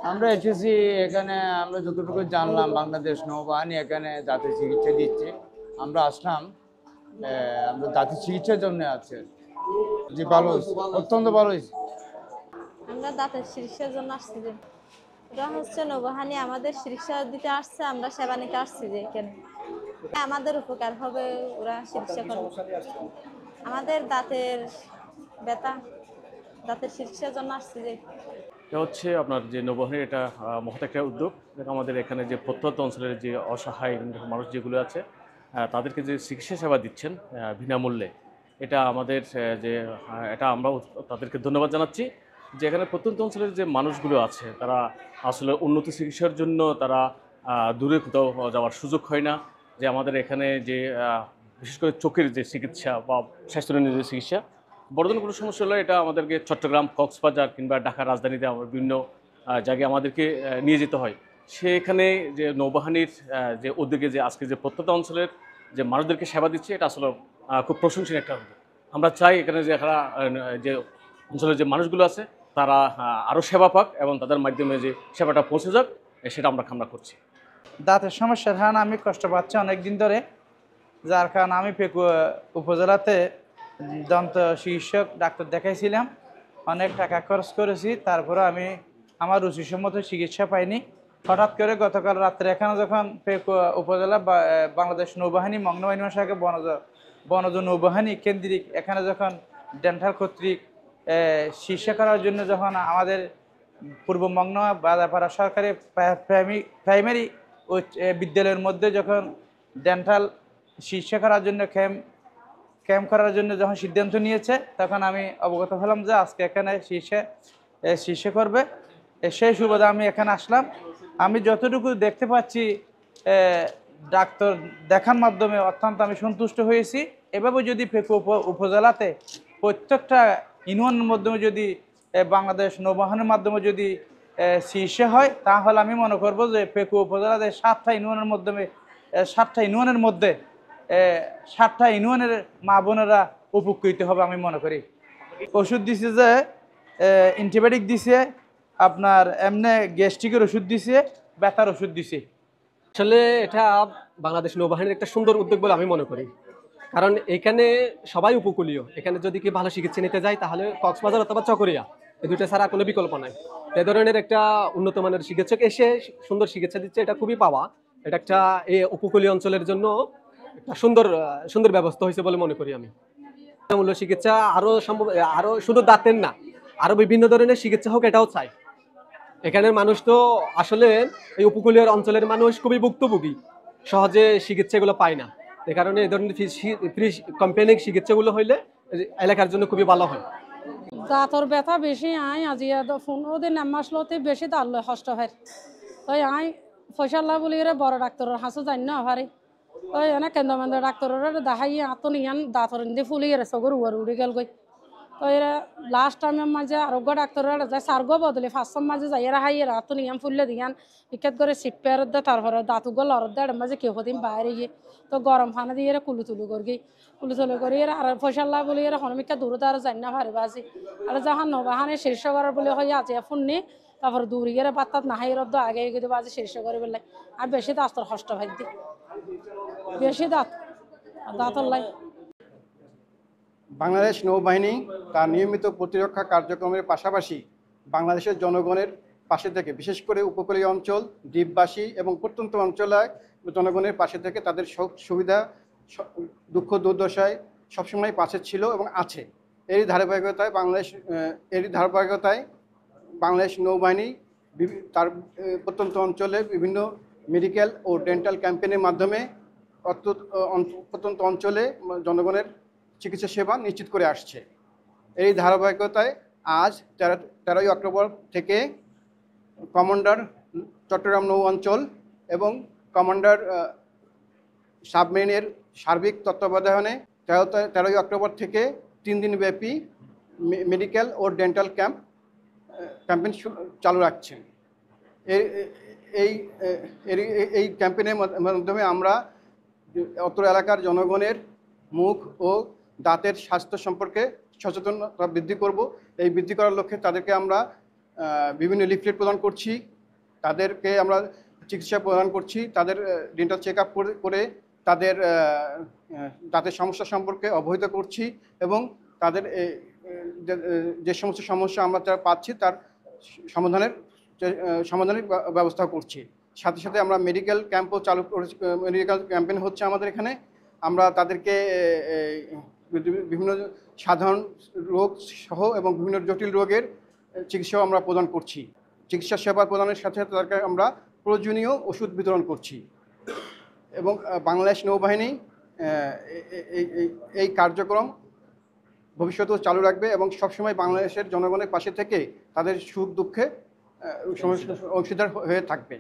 আমরা এসেছি এখানে, আমরা যতটুকু জানলাম বাংলাদেশ নৌবাহিনী এখানে জাতীয় চিকিৎসা দিচ্ছে। আমরা আসলাম, আমরা জাতীয় চিকিৎসার জন্য আছে। জি, ভালো হয়েছে, অত্যন্ত ভালো হয়েছে। আমরা দাঁতের চিকিৎসার জন্য আসছি যে ওরা হচ্ছে নৌবাহিনী আমাদের চিকিৎসা দিতে আসছে, আমরা সেবা নিতে আসছি যে এখানে আমাদের উপকার হবে, ওরা চিকিৎসা করবে। আমাদের দাঁতের ব্যথা, দাঁতের চিকিৎসার জন্য আসছি যে। এটা হচ্ছে আপনার যে নৌবাহিনীর এটা মহৎ একটা উদ্যোগ। যেটা আমাদের এখানে যে প্রত্যন্ত অঞ্চলের যে অসহায় মানুষ যেগুলো আছে তাদেরকে যে চিকিৎসা সেবা দিচ্ছেন বিনামূল্যে, এটা আমাদের এটা আমরাও তাদেরকে ধন্যবাদ জানাচ্ছি। যে এখানে প্রত্যন্ত অঞ্চলের যে মানুষগুলো আছে তারা আসলে উন্নত চিকিৎসার জন্য তারা দূরে কোথাও যাওয়ার সুযোগ হয় না। যে আমাদের এখানে যে বিশেষ করে চোখের যে চিকিৎসা বা স্বাস্থ্যজনিত যে চিকিৎসা, বড় ধরনের কোনো সমস্যা হলে এটা আমাদেরকে চট্টগ্রাম, কক্সবাজার কিংবা ঢাকার রাজধানীতে আমরা বিভিন্ন জায়গায় আমাদেরকে নিয়ে যেতে হয়। সেখানে যে নৌবাহিনীর যে উদ্যোগে যে আজকে যে প্রত্যন্ত অঞ্চলের যে মানুষদেরকে সেবা দিচ্ছে, এটা আসলে খুব প্রশংসনীয় একটা উদ্যোগ। আমরা চাই এখানে যে যারা যে অঞ্চলের যে মানুষগুলো আছে তারা আরও সেবা পাক এবং তাদের মাধ্যমে যে সেবাটা পৌঁছে যাক, সেটা আমরা কামনা করছি। দাঁতের সমস্যার কারণে আমি কষ্ট পাচ্ছি অনেক দিন ধরে, যার কারণে আমি পেকুয়া উপজেলাতে দন্ত চিকিৎসক ডাক্তার দেখাইছিলাম, অনেক টাকা খরচ করেছি, তারপরে আমি আমার রুচিসম্মত চিকিৎসা পাইনি। হঠাৎ করে গতকাল রাত্রে এখানে যখন পেকুয়া উপজেলা বাংলাদেশ নৌবাহিনী মংলা বাহিনী শাখা বনজ নৌবাহিনী কেন্দ্রিক এখানে যখন ডেন্টাল কর্তৃক চিকিৎসা করার জন্য যখন আমাদের পূর্ব মংলা বাজারপাড়া সরকারি প্রাইমারি বিদ্যালয়ের মধ্যে যখন ডেন্টাল চিকিৎসা করার জন্য ক্যাম্প করার জন্য যখন সিদ্ধান্ত নিয়েছে, তখন আমি অবগত হলাম যে আজকে এখানে চিকিৎসা করবে। সেই সুবাদে আমি এখানে আসলাম। আমি যতটুকু দেখতে পাচ্ছি ডাক্তার দেখার মাধ্যমে অত্যন্ত আমি সন্তুষ্ট হয়েছি। এভাবে যদি পেকুয়া উপজেলাতে প্রত্যেকটা ইউনিয়নের মাধ্যমে যদি বাংলাদেশ নৌবাহিনীর মাধ্যমে যদি চিকিৎসা হয়, তাহলে আমি মনে করব যে পেকুয়া উপজেলাতে 7টা ইউনিয়নের মাধ্যমে 7টা ইউনিয়নের মধ্যে 7টা ইউনিয়নের মা বোনেরা উপকৃত হবে আমি মনে করি। ওষুধ দিছে যে অ্যান্টিবায়োটিক দিছে, আপনার এমনি গ্যাস্ট্রিকের ওষুধ দিছে, ব্যথার ওষুধ দিছে। আসলে এটা বাংলাদেশ নৌবাহিনীর একটা সুন্দর উদ্যোগ বলে আমি মনে করি। কারণ এখানে সবাই উপকূলীয়, এখানে যদি কি ভালো চিকিৎসা নিতে যায় তাহলে কক্সবাজার অথবা চকরিয়া, এই দুইটা ছাড়া কোনো বিকল্প নাই। এ ধরনের একটা উন্নত মানের চিকিৎসক এসে সুন্দর চিকিৎসা দিচ্ছে, এটা খুবই পাওয়া। এটা একটা এই উপকূলীয় অঞ্চলের জন্য একটা সুন্দর ব্যবস্থা হয়েছে বলে মনে করি আমি। মূল্য চিকিৎসা আরো সম্ভব, আরো শুধু দাঁতের না, আরো বিভিন্ন ধরনের চিকিৎসা হোক, এটাও চাই। এখানের মানুষ তো আসলে এই উপকূলীয় অঞ্চলের মানুষ খুবই ভুক্তভোগী, সহজে চিকিৎসাগুলো পায় না। এই কারণে এই ধরনের ফ্রি কোম্পানিক চিকিৎসাগুলো হইলে এলাকার জন্য খুবই ভালো হয়। দাঁতর ব্যথা বেশি আই আজি 15 দিন মাসলতে বেশি দাঁত লয় কষ্ট হয়। তাই আই ফয়সাল্লাহ বলি বড় ডাক্তারের হাসু জানি না পারি। ওই এনে কেন্দ্র মেন্দ্র ডাক্তারের দেখাই আতন ইয়ান দাঁতর ইন্দি ফুলি চকুর উড়ি গেল গই। তো এরা লাস্ট টাইমের মাঝে আরোগ্য ডাক্তারের যায় সার্গ বদলে 500 মাঝে যাই এরা হাই এরা আতন ইয়ান ফুললে দিয়ান ইকেত করে সিপ্পের দে, তারপরে দাঁতুগুলো লড় দেড় মাঝে কেউ দিন বাইরে গিয়ে তো গরম পানি দিয়ে এরা কুলু করি করি এরা আর ফয়সাল্লাহ বলি এরা হনমিকা দূর তার জানি না পারি বাজি। আর যখন নবাহানে শীর্ষ করার বলে হয় আছে ফোননি, তারপর দূর গিয়ে পাত্তাত নাহাই রদ্দ আগে গিয়ে বাজি শীর্ষ করে বেলাই। আর বেশি দাঁতর কষ্ট হয় দি, বেশি দাঁতর লাই। বাংলাদেশ নৌবাহিনী তার নিয়মিত প্রতিরক্ষা কার্যক্রমের পাশাপাশি বাংলাদেশের জনগণের পাশে থেকে, বিশেষ করে উপকূলীয় অঞ্চল, দ্বীপবাসী এবং প্রত্যন্ত অঞ্চলের জনগণের পাশে থেকে তাদের সুবিধা দুঃখ দুর্দশায় সবসময় পাশে ছিল এবং আছে। এরই ধারাবাহিকতায় বাংলাদেশ নৌবাহিনী তার প্রত্যন্ত অঞ্চলে বিভিন্ন মেডিকেল ও ডেন্টাল ক্যাম্পেইনের মাধ্যমে প্রত্যন্ত অঞ্চলে জনগণের চিকিৎসা সেবা নিশ্চিত করে আসছে। এই ধারাবাহিকতায় আজ 13ই অক্টোবর থেকে কমান্ডার চট্টগ্রাম নৌ অঞ্চল এবং কমান্ডার সাবমেরিনের সার্বিক তত্ত্বাবধানে 13ই অক্টোবর থেকে 3 দিনব্যাপী মেডিকেল ও ডেন্টাল ক্যাম্পেইন চালু রাখছেন। এই ক্যাম্পেইনের মাধ্যমে আমরা অত্র এলাকার জনগণের মুখ ও দাঁতের স্বাস্থ্য সম্পর্কে সচেতনতা বৃদ্ধি করব। এই বৃদ্ধি করার লক্ষ্যে তাদেরকে আমরা বিভিন্ন লিফলেট প্রদান করছি। তাদেরকে আমরা চিকিৎসা প্রদান করছি, তাদের ডেন্টাল চেক আপ করে তাদের দাঁতের সমস্যা সম্পর্কে অবহিত করছি এবং তাদের যে সমস্ত সমস্যা আমরা তারা পাচ্ছি তার সমাধানের ব্যবস্থা করছি। সাথে সাথে আমরা মেডিকেল ক্যাম্পও চালু করেছি, মেডিকেল ক্যাম্পেইন হচ্ছে আমাদের এখানে। আমরা তাদেরকে বিভিন্ন সাধারণ রোগ সহ এবং বিভিন্ন জটিল রোগের চিকিৎসাও আমরা প্রদান করছি। চিকিৎসা সেবা প্রদানের সাথে সাথে তাদেরকে আমরা প্রয়োজনীয় ওষুধ বিতরণ করছি এবং বাংলাদেশ নৌবাহিনী এই কার্যক্রম ভবিষ্যতেও চালু রাখবে এবং সবসময় বাংলাদেশের জনগণের পাশে থেকে তাদের সুখ দুঃখে অংশীদার হয়ে থাকবে।